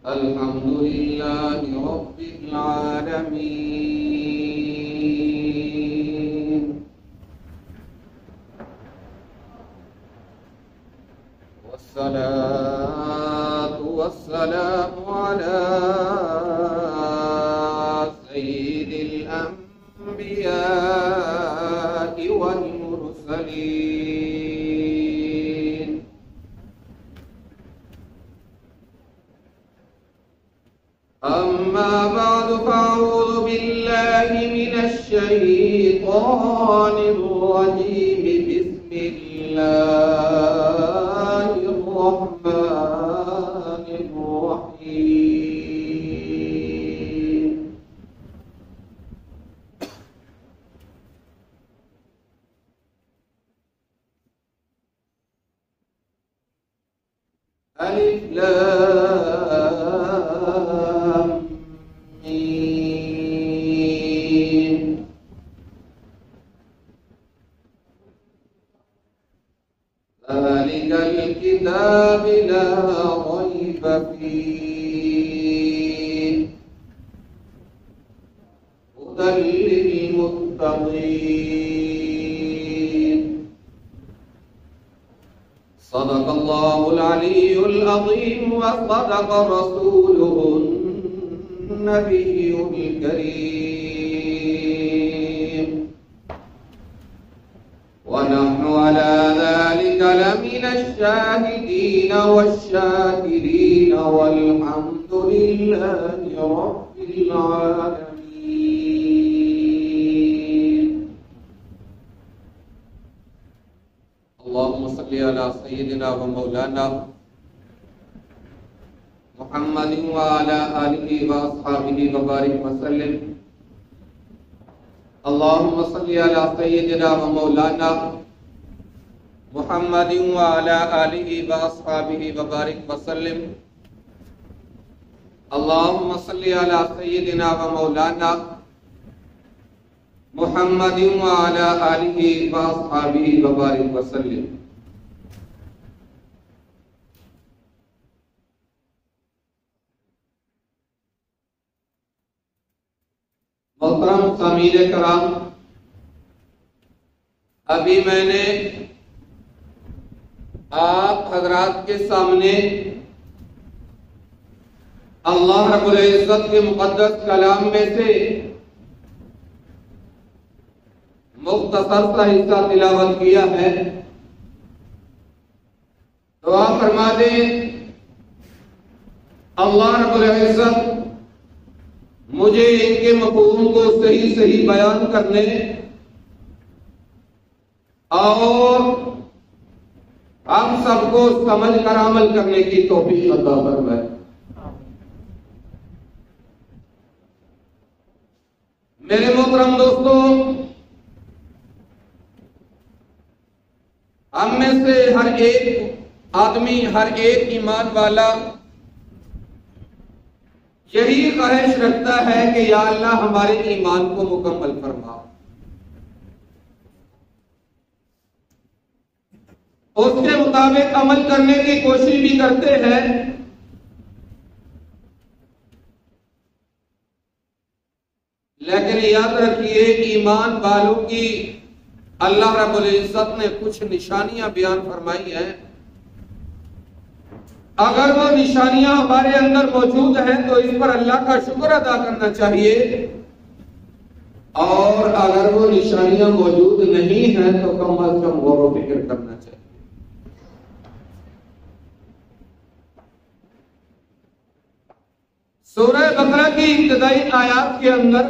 الحمد لله رب العالمين والصلاة والسلام على سيد الأنبياء والمرسلين أما بعد فأعوذ بالله من الشيطان الرجيم بسم الله الرحمن الرحيم ألف لام ميم ذلك الكتاب لا ريب فيه هدى للمتقين صدق الله العلي العظيم وصدق رسوله النبي الكريم ونحن على ذلك لمن الشاهدين والشاكرين والحمد لله رب العالمين اللهم صل على سيدنا ومولانا محمد وعلى آله وأصحابه وبارك وسلم اللهم صل على سيدنا ومولانا محمد وعلى آله وأصحابه وبارك وسلم اللهم صل على سيدنا ومولانا محمد وعلى آله وأصحابه وبارك وسلم محترم سامعین کرام، ابھی میں نے آپ حضرات کے سامنے اللہ رب العزت کے مقدس کلام میں سے مختصر سا حصہ تلاوت کیا ہے۔ دعا فرما دیں اللہ رب العزت مجھے ان کے مفہوم کو صحیح صحیح بیان کرنے اور ہم سب کو سمجھ کر عمل کرنے کی توفیق عطا فرمائے۔ میرے محترم دوستو، ہم میں سے ہر ایک آدمی، ہر ایک ایمان والا یہی خواہش رکھتا ہے کہ یا اللہ ہمارے ایمان کو مکمل فرما، اس کے مطابق عمل کرنے کی کوشش بھی کرتے ہیں، لیکن یاد رکھیے ایمان والوں کی اللہ رب العزت نے کچھ نشانیاں بیان فرمائی ہیں۔ اگر وہ نشانیاں ہمارے اندر موجود ہیں تو اس پر اللہ کا شکر ادا کرنا چاہیے، اور اگر وہ نشانیاں موجود نہیں ہیں تو کم از کم غور و فکر کرنا چاہیے۔ سورہ بقرہ کی ابتدائی آیات کے اندر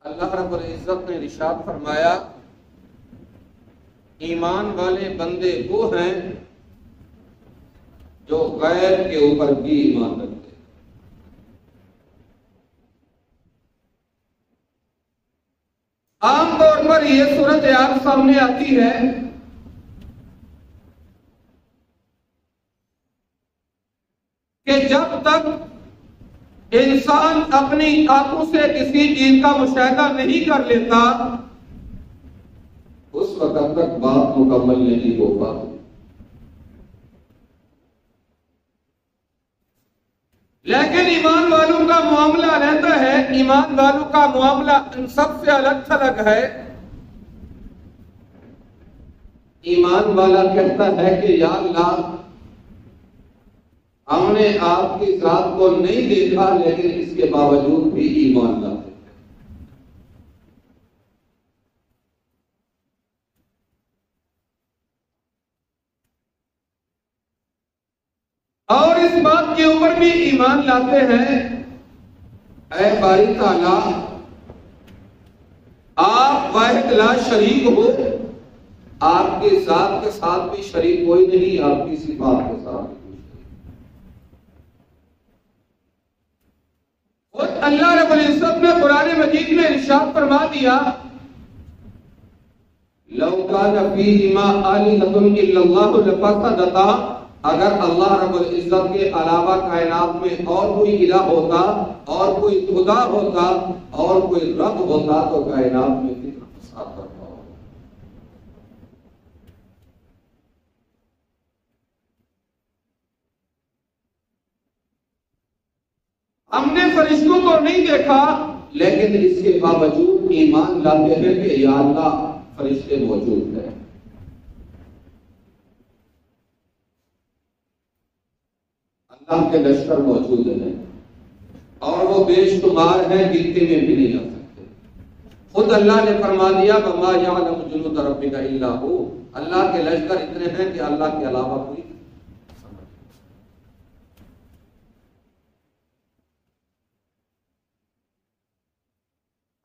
اللہ رب العزت نے ارشاد فرمایا ایمان والے بندے وہ ہیں جو غیب کے اوپر بھی ایمان رکھتے ہیں۔ عام طور پر یہ صورت آپ سامنے آتی ہے کہ جب تک انسان اپنی آنکھوں سے کسی چیز کا مشاہدہ نہیں کر لیتا اس وقت تک بات مکمل نہیں ہو پاتی۔ ایمان والوں کا معاملہ ان سب سے الگ تھلگ ہے۔ ایمان والا کہتا ہے کہ یا اللہ ہم نے آپ کی ذات کو نہیں دیکھا لیکن اس کے باوجود بھی ایمان لاتے ہیں۔ اور اس بات کے اوپر بھی ایمان لاتے ہیں اے باری تعالیٰ آپ واحد لا شریک ہو، آپ کی ذات کے ساتھ بھی شریک کوئی نہیں، آپ کی صفات کے ساتھ بھی کوئی شریک۔ اور اللہ رب العزت نے قرآن مجید میں ارشاد فرما دیا لو کان فیہما آلہۃ الا اللہ لفسدتا، اگر اللہ رب العزت کے علاوہ کائنات میں اور کوئی الہ ہوتا، اور کوئی خدا ہوتا، اور کوئی رب ہوتا تو کائنات میں کتنا فساد برپا ہوتا۔ ہم نے فرشتوں کو نہیں دیکھا لیکن اس کے باوجود ایمان لاتے ہیں کہ یا اللہ فرشتے موجود ہیں۔ اللہ کے لشکر موجود ہیں اور وہ بے شمار ہیں، گنتی میں بھی نہیں آ سکتے۔ خود اللہ نے فرما دیا وما یعلم جنود ربک الا ہو، اللہ کے لشکر اتنے ہیں کہ اللہ کے علاوہ کوئی سمجھ۔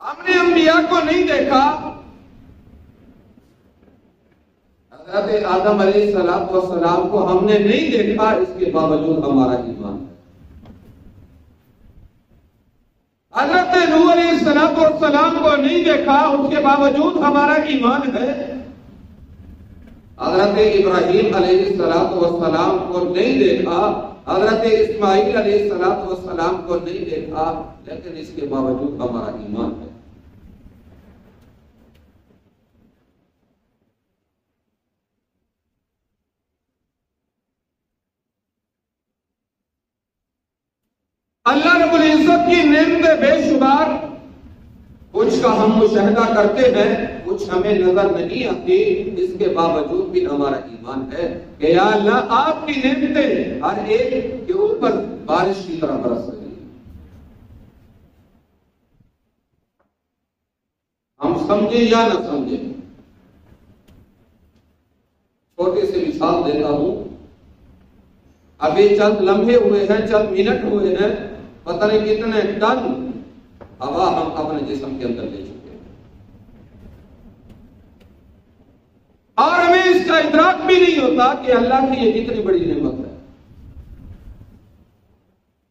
ہم نے انبیاء کو نہیں دیکھا، حضرت آدم علیہ السلام کو ہم نے نہیں دیکھا، اس کے باوجود ہمارا ایمان ہے۔ حضرت نوح علیہ السلام کو نہیں دیکھا، اس کے باوجود ہمارا ایمان ہے۔ حضرت ابراہیم علیہ السلام کو نہیں دیکھا، حضرت اسماعیل علیہ السلام کو نہیں دیکھا، لیکن اس کے باوجود ہمارا ایمان ہے۔ اللہ رب العزت کی نعمتیں بے شمار، کچھ کا ہم مشاہدہ کرتے ہیں، کچھ ہمیں نظر نہیں آتی، اس کے باوجود بھی ہمارا ایمان ہے کہ یا اللہ آپ کی نعمتیں ہر ایک کے اوپر بارش کی طرح برس رہی ہیں۔ ہم سمجھیں یا نہ سمجھیں، چھوٹی سی مثال دیتا ہوں، ابھی چند لمحے ہوئے ہیں، چند منٹ ہوئے ہیں، پتہ نہیں کتنے ٹن ہوا ہم اپنے جسم کے اندر لے چکے ہیں، اور ہمیں اس کا ادراک بھی نہیں ہوتا کہ اللہ کی یہ کتنی بڑی نعمت ہے۔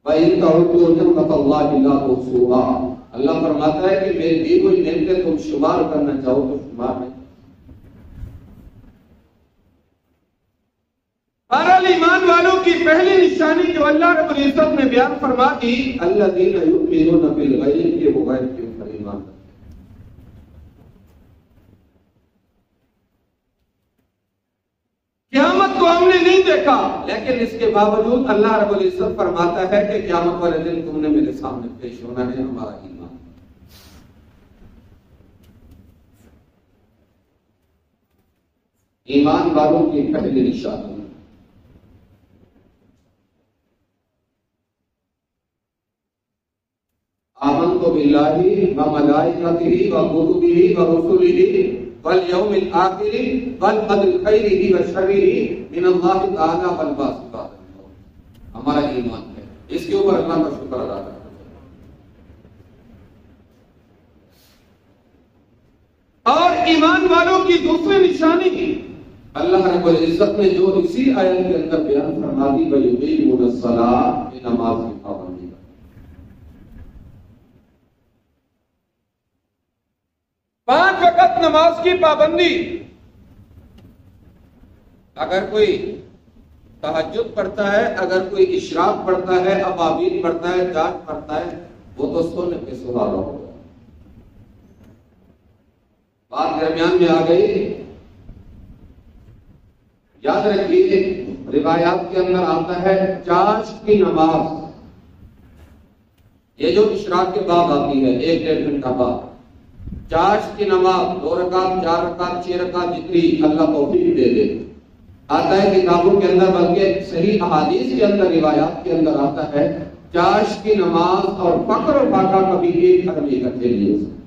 وَإِن تَعُدُّوا نِعْمَتَ اللَّهِ لَا تُحْصُوهَا، اللہ فرماتا ہے کہ میری دی ہوئی نعمتیں تم شمار کرنا چاہو تو شمار نہیں۔ بہرحال ایمان والوں کی پہلی نشانی جو اللہ رب العزت نے بیان فرما دی الذین یؤمنون بالغیب، کہ وہ غیب کے اوپر ایمان رکھتے ہیں۔ قیامت کو ہم نے نہیں دیکھا لیکن اس کے باوجود اللہ رب العزت فرماتا ہے کہ قیامت والے دن تم نے میرے سامنے پیش ہونا ہے، ہمارا ایمان۔ ایمان والوں کی پہلی نشانی آمنت باللہ وملائکتہ وکتبہ ورسلہ والیوم الآخر والقدر خیرہ وشرہ من اللہ تعالی والبعث بعد الموت، ہمارا ایمان ہے، اس کے اوپر اللہ کا شکر ادا کرنا ہے۔ اور ایمان والوں کی دوسری نشانی اللہ رب العزت نے جو اسی آیت کے اندر بیان فرما دی وَيُقِیمُونَ الصَّلَاةَ، کہ نماز کی پابندی، پانچ وقت نماز کی پابندی۔ اگر کوئی تہجد پڑھتا ہے، اگر کوئی اشراق پڑھتا ہے، ابابیل پڑھتا ہے، جاگ پڑھتا ہے، وہ تو سونے پہ سہارا ہوگا۔ بات درمیان میں آ گئی، یاد رکھیے روایات کے اندر آتا ہے چاش کی نماز، یہ جو اشراق کے بعد آتی ہے 1-1.5 گھنٹہ بعد، چاشت کی نماز 2 رکعت 4 رکعت 6 رکعت جتنی اللہ توفیق دے دے، آتا ہے کتابوں کے اندر، بلکہ صحیح احادیث کے اندر روایات کے اندر آتا ہے چاشت کی نماز اور فقر و فاقہ کبھی ایک گھر میں اکٹھے لیے سکتے۔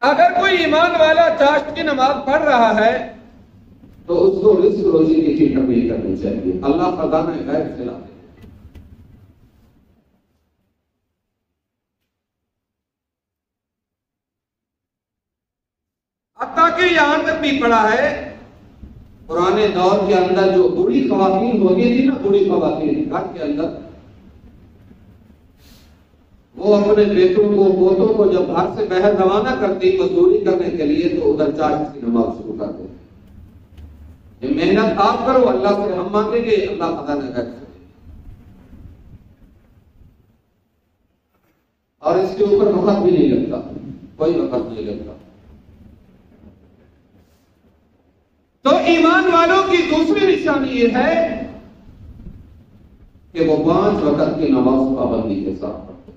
اگر کوئی ایمان والا چاشت کی نماز پڑھ رہا ہے تو اس کو رزق روزی کی فکر نہیں کرنی چاہیے، اللہ خزانہ غیب سے لاتے ہیں۔ حتیٰ کہ یہاں تک بھی پڑا ہے پرانے دور کے اندر جو بوڑھی خواتین ہوتی تھی نا، بوڑھی خواتین گھر کے اندر، وہ اپنے بیٹوں کو پوتوں کو جب گھر سے باہر روانہ کرتی مزدوری کرنے کے لیے تو ادھر چاشت کی نماز شروع کر دیتے، یہ محنت آپ کرو، اللہ سے ہم مانگیں گے، اللہ خزانہ غیب سے دے، اور اس کے اوپر وقت بھی نہیں لگتا، کوئی وقت نہیں لگتا۔ تو ایمان والوں کی دوسری نشانی یہ ہے کہ وہ 5 وقت کی نماز پابندی کے ساتھ پڑھتے۔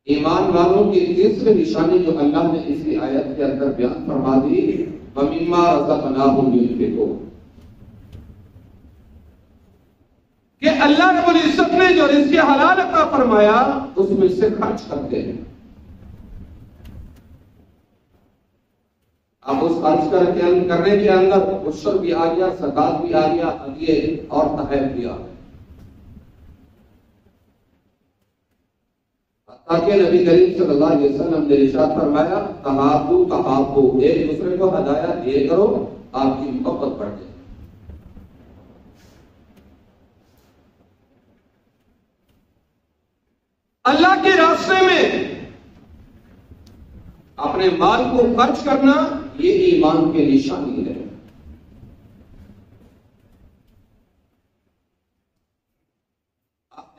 ایمان والوں کی تیسری نشانی جو اللہ نے اسی آیت کے اندر بیان فرما دی، وَمِمَّا رَزَقْنَاهُمْ يُنْفِقُونَ، کہ اللہ رب العزت نے جو رزق حلال عطا فرمایا اس میں سے خرچ کرتے ہیں۔ اب اس خرچ کرنے کے اندر عشر بھی آ گیا، زکات بھی آ گیا، ہدیے اور تحائف بھی آ گیا، تاکہ نبی کریم صلی اللہ علیہ وسلم نے ارشاد فرمایا تحابو تحابو، ایک دوسرے کو ہدایہ دیے کرو، آپ کی محبت بڑھ جائے۔ اللہ کے راستے میں اپنے مال کو خرچ کرنا یہ ایمان کی نشانی ہے۔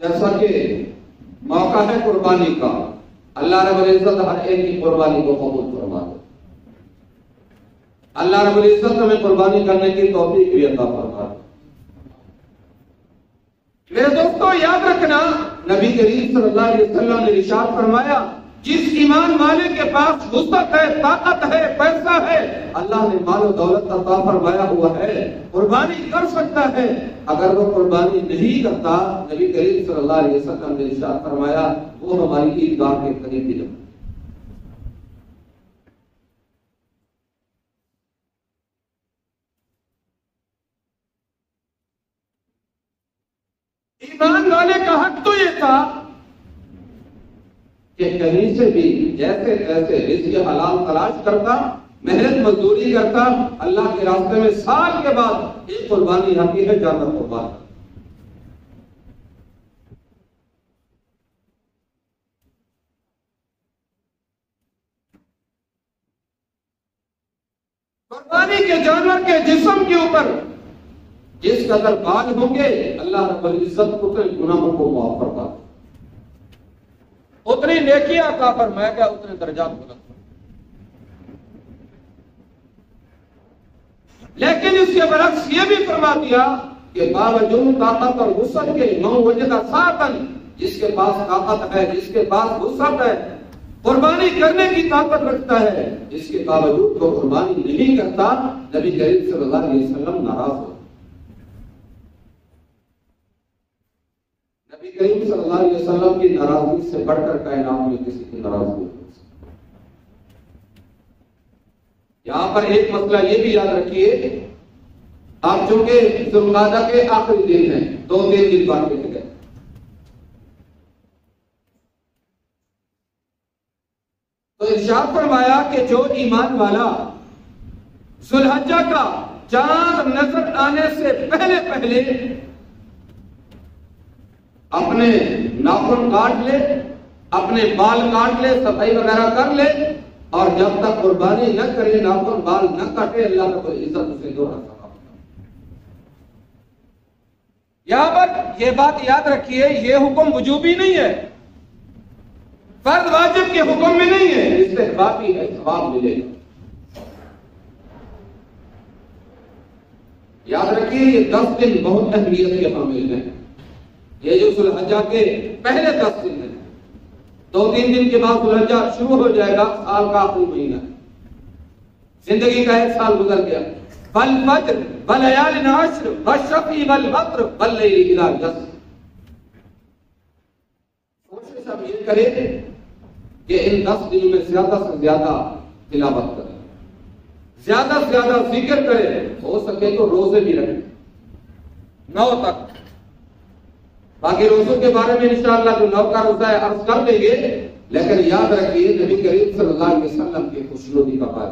جیسا کہ موقع ہے قربانی کا، اللہ رب العزت ہر ایک کی قربانی کو قبول فرما دے، اللہ رب العزت ہمیں قربانی کرنے کی توفیق بھی عطا فرما دے۔ میرے دوستو یاد رکھنا، نبی کریم صلی اللہ علیہ وسلم نے ارشاد فرمایا جس ایمان والے کے پاس وسعت ہے، طاقت ہے، پیسہ ہے، اللہ نے مال و دولت عطا فرمایا ہوا ہے، قربانی کر سکتا ہے، اگر وہ قربانی نہیں کرتا، نبی کریم صلی اللہ علیہ وسلم نے ارشاد فرمایا وہ ہماری عیدگاہ کے قریب بھی نہیں۔ ایمان والے کا حق تو یہ تھا کہ کہیں سے بھی جیسے تیسے رزق حلال تلاش کرتا، محنت مزدوری کرتا، اللہ کے راستے میں سال کے بعد ایک قربانی آتی ہے، جانور قربان۔ قربانی کے جانور کے جسم کے اوپر جس قدر بال ہوں گے اللہ رب العزت اتنے گناہوں کو معاف فرما دے، اتنی نیکیاں عطا فرمائے گا، اتنے درجات بلند۔ لیکن اس کے برعکس یہ بھی فرما دیا کہ باوجود طاقت اور وسعت کے من وجد ساعتاً، جس کے پاس طاقت ہے، جس کے پاس وسعت ہے، قربانی کرنے کی طاقت رکھتا ہے، اس کے باوجود وہ قربانی نہیں کرتا، نبی کریم صلی اللہ علیہ وسلم ناراض ہو۔ نبی کریم صلی اللہ علیہ وسلم کی ناراضگی سے بڑھ کر کائنات میں کسی کی ناراضگی نہیں۔ یہاں پر ایک مسئلہ یہ بھی یاد رکھیے، آپ چونکہ ذو القعدہ کے آخری دن ہیں، 2-3 دن باقی رہ گئے، تو ارشاد فرمایا کہ جو ایمان والا ذو الحجہ کا چاند نظر آنے سے پہلے پہلے اپنے ناخن کاٹ لے، اپنے بال کاٹ لے، صفائی وغیرہ کر لے، اور جب تک قربانی نہ کرے، ناخن بال نہ کاٹے، اللہ رب العزت اسے دوہرا ثواب۔ یہاں پر یہ بات یاد رکھیے، یہ حکم وجوبی نہیں ہے، فرض واجب کے حکم میں نہیں ہے، استحبابی ہے، ثواب ملے گا۔ یاد رکھیے یہ 10 دن بہت اہمیت کے حامل ہیں. یہ جو ذو الحجہ کے پہلے 10 دن ہیں، 2-3 دن کے بعد ذو الحجہ شروع ہو جائے گا، سال کا آخری مہینہ. زندگی کا 1 سال گزر گیا. والفجر وليال عشر والشفع والوتر والليل اذا يسر. کوشش اب یہ کرے کہ ان 10 دنوں میں زیادہ سے زیادہ تلاوت کرے، زیادہ سے زیادہ ذکر کرے، ہو سکے تو روزے بھی رکھے 9 تک. باقی روزوں کے بارے میں انشاءاللہ جو 9 کا روزہ ہے عرض کر دیں گے، لیکن یاد رکھیے نبی کریم صلی اللہ علیہ وسلم کی خوشنودی کا پائے،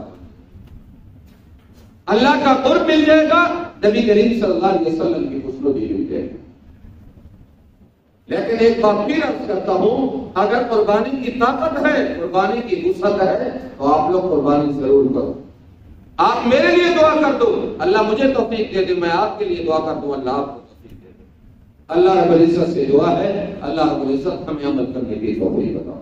اللہ کا قرب مل جائے گا، نبی کریم صلی اللہ علیہ وسلم کی خوشنودی مل جائے گی. لیکن ایک بات پھر عرض کرتا ہوں، اگر قربانی کی طاقت ہے، قربانی کی وسعت ہے، تو آپ لوگ قربانی ضرور کرو. آپ میرے لیے دعا کر دو، اللہ مجھے توفیق دے دے، میں آپ کے لیے دعا کر دوں، اللہ آپ کو توفیق دے دے. اللہ رب العزت سے دعا ہے، اللہ رب العزت ہمیں عمل کرنے کی توفیق عطا